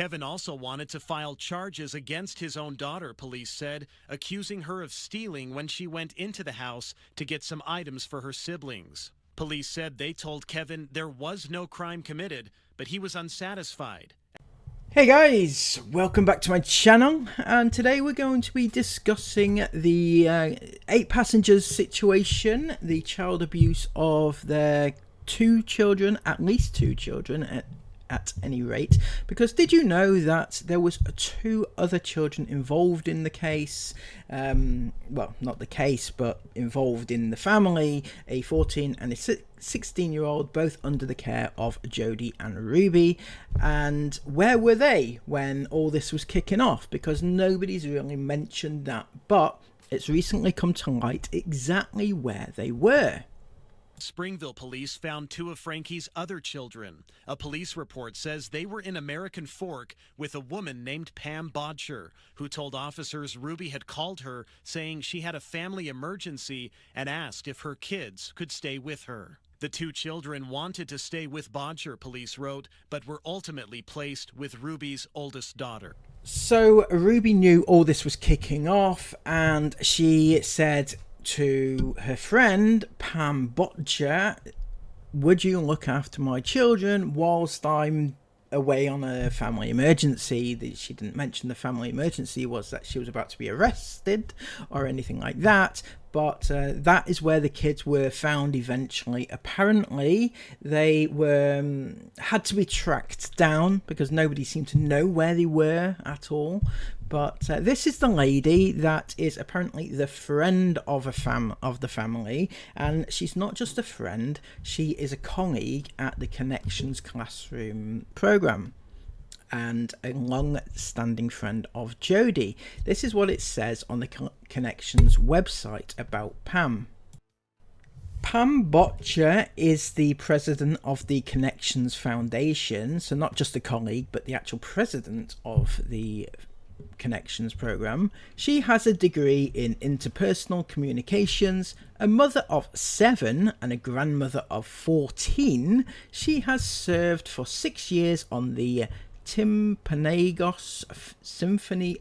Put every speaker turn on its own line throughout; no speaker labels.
Kevin also wanted to file charges against his own daughter, police said, accusing her of stealing when she went into the house to get some items for her siblings. Police said they told Kevin there was no crime committed, but he was unsatisfied.
Hey guys, welcome back to my channel, and today we're going to be discussing the 8 passengers situation, the child abuse of their 2 children, at least 2 children at any rate, because did you know that there was 2 other children involved in the case? Well, not the case, but involved in the family, a 14 and a 16-year-old, both under the care of Jody and Ruby. And where were they when all this was kicking off? Because nobody's really mentioned that, but it's recently come to light exactly where they were.
Springville police found 2 of Frankie's other children. A police report says they were in American Fork with a woman named Pam Bodger, who told officers Ruby had called her saying she had a family emergency and asked if her kids could stay with her. The 2 children wanted to stay with Bodger, police wrote, but were ultimately placed with Ruby's oldest daughter.
So Ruby knew all this was kicking off, and she said to her friend Pam Bodger, would you look after my children whilst I'm away on a family emergency? She didn't mention the family emergency was that she was about to be arrested or anything like that, but that is where the kids were found eventually. Apparently they were had to be tracked down because nobody seemed to know where they were at all. But this is the lady that is apparently the friend of the family, and she's not just a friend, she is a colleague at the Connections classroom program and a long-standing friend of Jody. This is what it says on the Connections website about Pam. Pam Bodger is the president of the Connections Foundation, so not just a colleague, but the actual president of the Connections program. She has a degree in interpersonal communications, a mother of 7 and a grandmother of 14. She has served for 6 years on the Timpanogos Symphony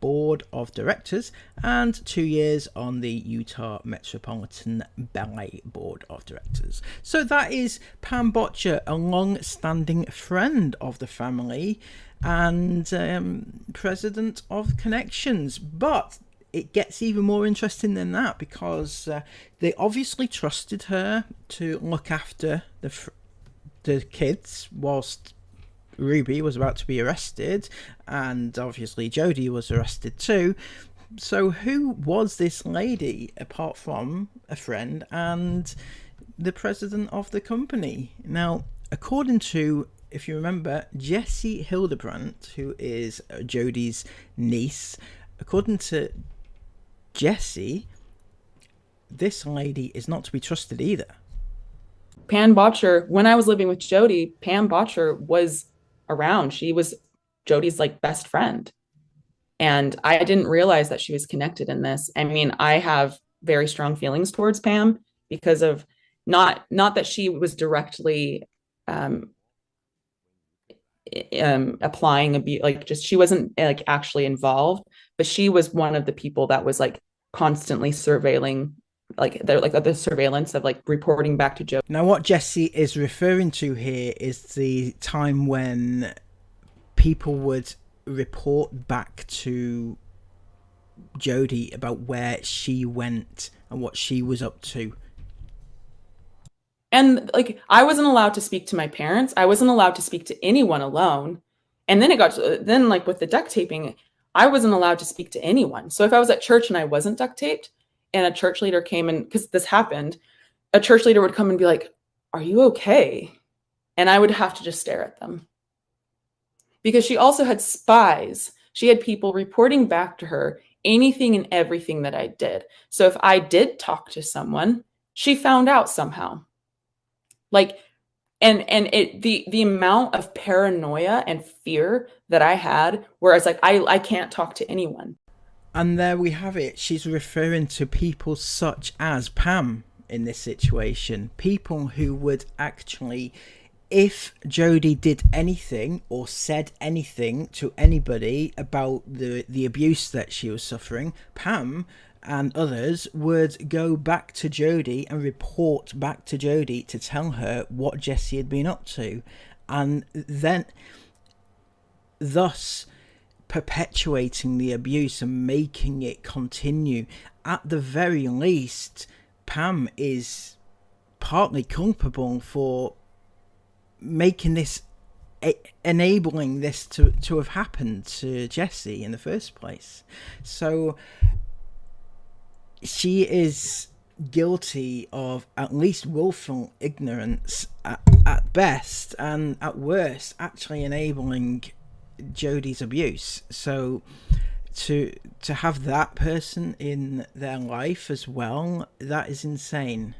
Board of Directors and 2 years on the Utah Metropolitan Ballet Board of Directors. So that is Pam Bodger, a long-standing friend of the family and president of Connections. But it gets even more interesting than that, because they obviously trusted her to look after the kids whilst Ruby was about to be arrested, and obviously Jody was arrested too. So who was this lady apart from a friend and the president of the company? Now, according to, if you remember, Jessie Hildebrandt, who is Jody's niece, according to Jessie, this lady is not to be trusted either.
Pam Bodger, when I was living with Jody, Pam Bodger was around. She was Jody's best friend. And I didn't realize that she was connected in this. I mean, I have very strong feelings towards Pam because of not that she was directly applying abuse, she wasn't actually involved, but she was one of the people that was constantly surveilling, the surveillance of reporting back to Joe.
Now what Jessie is referring to here is the time when people would report back to Jody about where she went and what she was up to.
And I wasn't allowed to speak to my parents. I wasn't allowed to speak to anyone alone. And then with the duct taping, I wasn't allowed to speak to anyone. So if I was at church and I wasn't duct taped and a church leader came in, because this happened, a church leader would come and be like, "Are you okay?" And I would have to just stare at them. Because she also had spies. She had people reporting back to her anything and everything that I did. So if I did talk to someone, she found out somehow. The amount of paranoia and fear that I had, where it's I can't talk to anyone.
And there we have it. She's referring to people such as Pam in this situation. People who would actually if Jody did anything or said anything to anybody about the abuse that she was suffering, Pam and others would go back to Jody and report back to Jody to tell her what Jessie had been up to, and then thus perpetuating the abuse and making it continue. At the very least, Pam is partly culpable for making this, enabling this to have happened to Jessie in the first place. So she is guilty of at least willful ignorance at best, and at worst actually enabling Jody's abuse. So to have that person in their life as well, that is insane.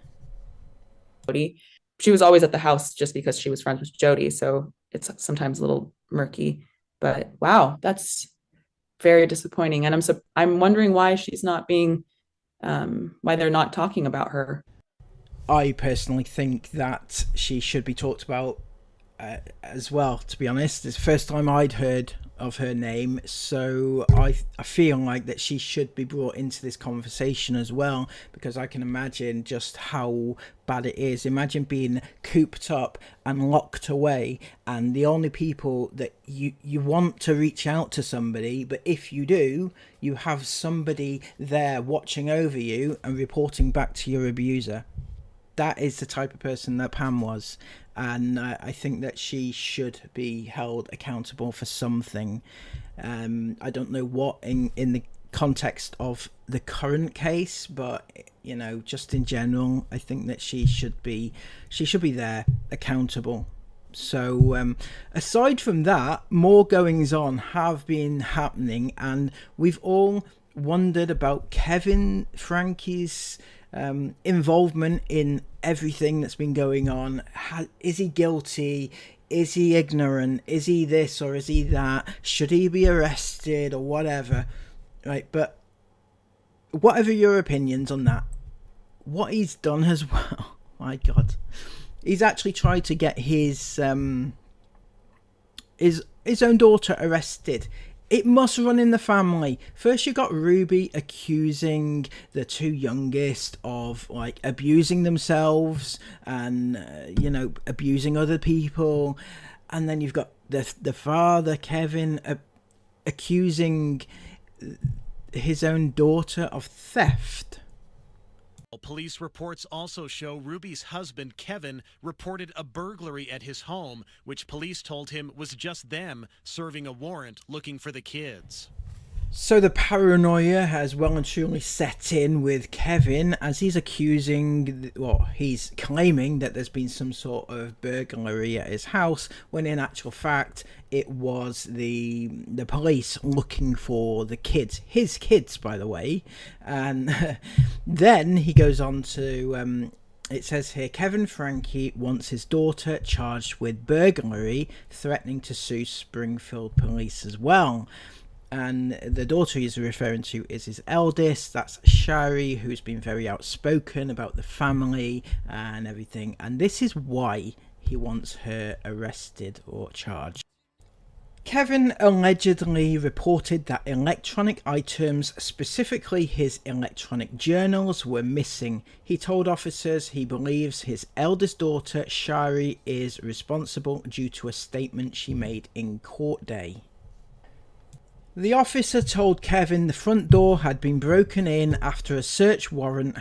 She was always at the house just because she was friends with Jody, so it's sometimes a little murky. But wow, that's very disappointing, and I'm wondering why she's not being, why they're not talking about her.
I personally think that she should be talked about as well, to be honest. It's the first time I'd heard of her name, so I feel like that she should be brought into this conversation as well, because I can imagine just how bad it is. Imagine being cooped up and locked away, and the only people that you want to reach out to somebody, but if you do, you have somebody there watching over you and reporting back to your abuser. That is the type of person that Pam was, and I think that she should be held accountable for something. I don't know what in the context of the current case, but you know, just in general, I think that she should be there accountable. So aside from that, more goings on have been happening, and we've all wondered about Kevin Frankie's involvement in everything that's been going on. Is he guilty? Is he ignorant? Is he this or is he that? Should he be arrested or whatever? Right, but whatever your opinions on that, what he's done as well, my God, he's actually tried to get his own daughter arrested. It must run in the family. First you got Ruby accusing the two youngest of like abusing themselves and you know, abusing other people, and then you've got the father, Kevin, accusing his own daughter of theft.
Police reports also show Ruby's husband, Kevin, reported a burglary at his home, which police told him was just them serving a warrant looking for the kids.
So the paranoia has well and truly set in with Kevin, as he's he's claiming that there's been some sort of burglary at his house, when in actual fact it was the police looking for the kids, his kids, by the way. And then he goes on to it says here, Kevin Frankie wants his daughter charged with burglary, threatening to sue Springfield police as well. And the daughter he's referring to is his eldest, that's Shari, who's been very outspoken about the family and everything. And this is why he wants her arrested or charged. Kevin allegedly reported that electronic items, specifically his electronic journals, were missing. He told officers he believes his eldest daughter, Shari, is responsible due to a statement she made in court day. The officer told Kevin the front door had been broken in after a search warrant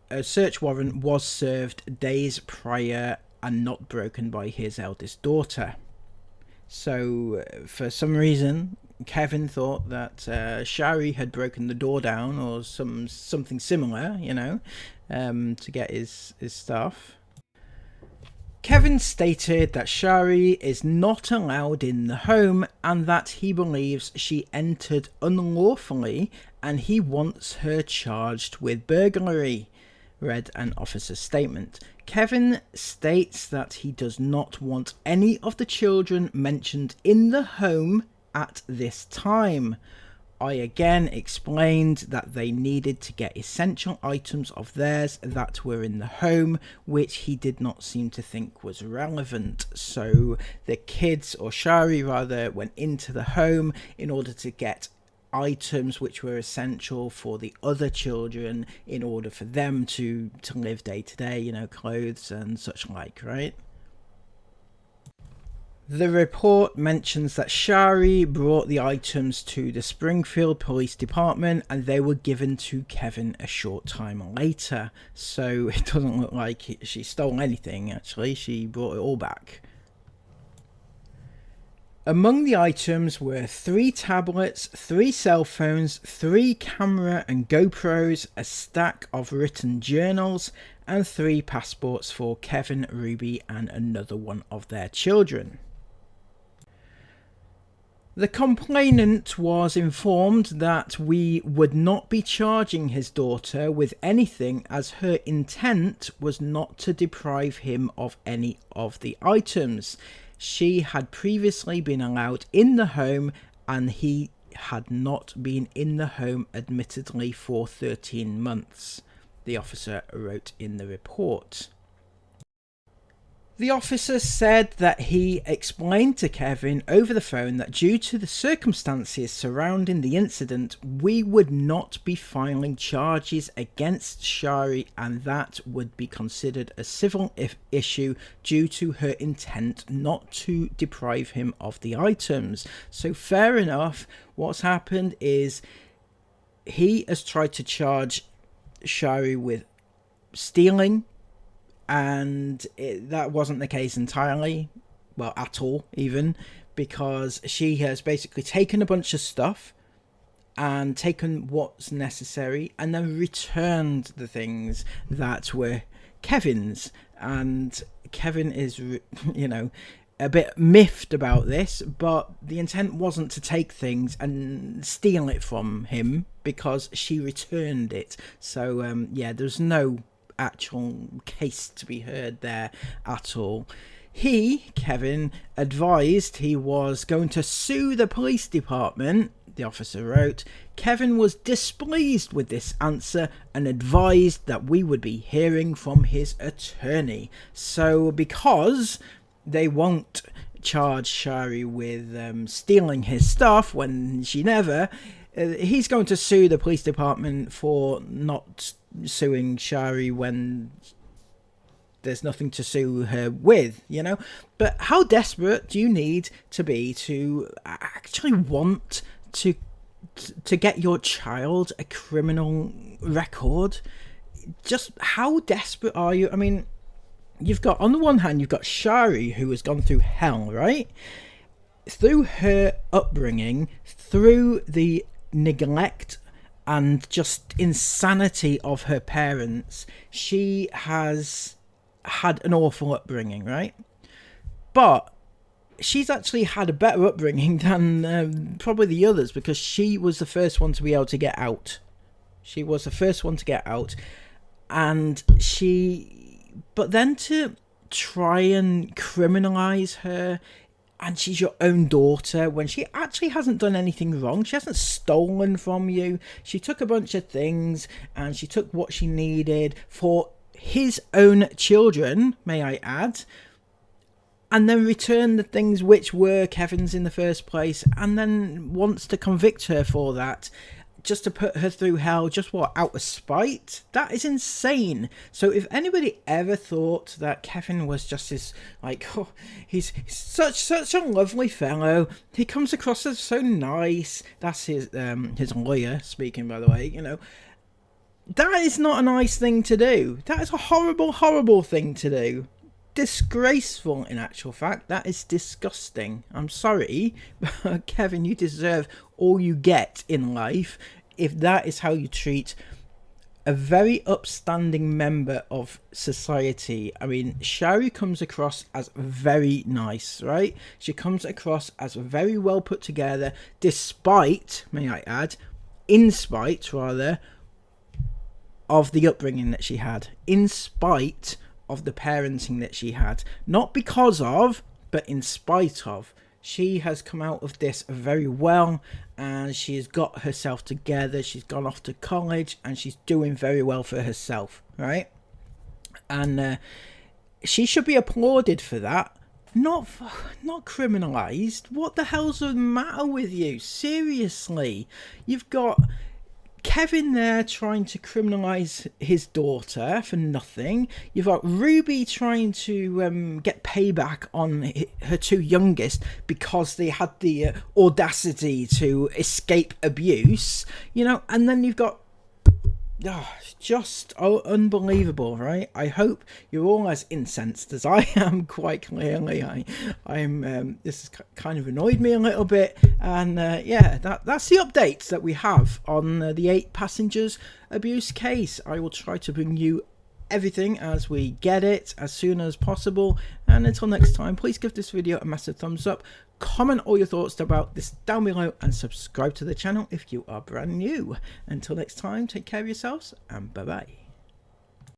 was served days prior and not broken by his eldest daughter. So for some reason, Kevin thought that Shari had broken the door down or something similar, you know, to get his stuff. Kevin stated that Shari is not allowed in the home and that he believes she entered unlawfully and he wants her charged with burglary, read an officer's statement. Kevin states that he does not want any of the children mentioned in the home at this time. I again explained that they needed to get essential items of theirs that were in the home, which he did not seem to think was relevant. So the kids, or Shari rather, went into the home in order to get items which were essential for the other children in order for them to live day to day, you know, clothes and such like, right? The report mentions that Shari brought the items to the Springfield Police Department and they were given to Kevin a short time later. So it doesn't look like she stole anything, actually. She brought it all back. Among the items were 3 tablets, 3 cell phones, 3 camera and GoPros, a stack of written journals, and 3 passports for Kevin, Ruby, and another one of their children. The complainant was informed that we would not be charging his daughter with anything as her intent was not to deprive him of any of the items. She had previously been allowed in the home and he had not been in the home admittedly for 13 months, the officer wrote in the report. The officer said that he explained to Kevin over the phone that due to the circumstances surrounding the incident, we would not be filing charges against Shari and that would be considered a civil issue due to her intent not to deprive him of the items. So fair enough, what's happened is he has tried to charge Shari with stealing, and that wasn't the case entirely, well, at all even, because she has basically taken a bunch of stuff and taken what's necessary and then returned the things that were Kevin's. And Kevin is, you know, a bit miffed about this, but the intent wasn't to take things and steal it from him because she returned it. So yeah, there's no actual case to be heard there at all. He, Kevin, advised he was going to sue the police department, the officer wrote. Kevin was displeased with this answer and advised that we would be hearing from his attorney. So because they won't charge Shari with stealing his stuff when she never, he's going to sue the police department for not suing Shari when there's nothing to sue her with, you know. But how desperate do you need to be to actually want to get your child a criminal record? Just how desperate are you? I mean, you've got, on the one hand, you've got Shari, who has gone through hell, right? Through her upbringing, through the neglect and just insanity of her parents, she has had an awful upbringing, right? But she's actually had a better upbringing than probably the others, because she was the first one to be able to get out. She was the first one to get out, and but then to try and criminalize her, and she's your own daughter when she actually hasn't done anything wrong. She hasn't stolen from you. She took a bunch of things and she took what she needed for his own children, may I add, and then returned the things which were Kevin's in the first place, and then wants to convict her for that, just to put her through hell, just what, out of spite? That is insane. So if anybody ever thought that Kevin was just this, like, oh, he's such a lovely fellow, he comes across as so nice, that's his lawyer speaking, by the way, you know, that is not a nice thing to do. That is a horrible thing to do. Disgraceful, in actual fact. That is disgusting. I'm sorry, but Kevin, you deserve all you get in life if that is how you treat a very upstanding member of society. I mean, Shari comes across as very nice, right? She comes across as very well put together, despite, may I add, in spite rather, of the upbringing that she had, in spite of the parenting that she had, not because of, but in spite of. she has come out of this very well, and she has got herself together. She's gone off to college and she's doing very well for herself, right? And she should be applauded for that, not criminalized. What the hell's the matter with you? Seriously, you've got Kevin there trying to criminalize his daughter for nothing. You've got Ruby trying to get payback on her two youngest because they had the audacity to escape abuse, you know. And then you've got just unbelievable, right? I hope you're all as incensed as I am. Quite clearly, I'm this has kind of annoyed me a little bit, and yeah, that's the updates that we have on the 8 passengers abuse case. I will try to bring you everything as we get it as soon as possible, and until next time, please give this video a massive thumbs up, comment all your thoughts about this down below, and subscribe to the channel if you are brand new. Until next time, take care of yourselves, and bye bye.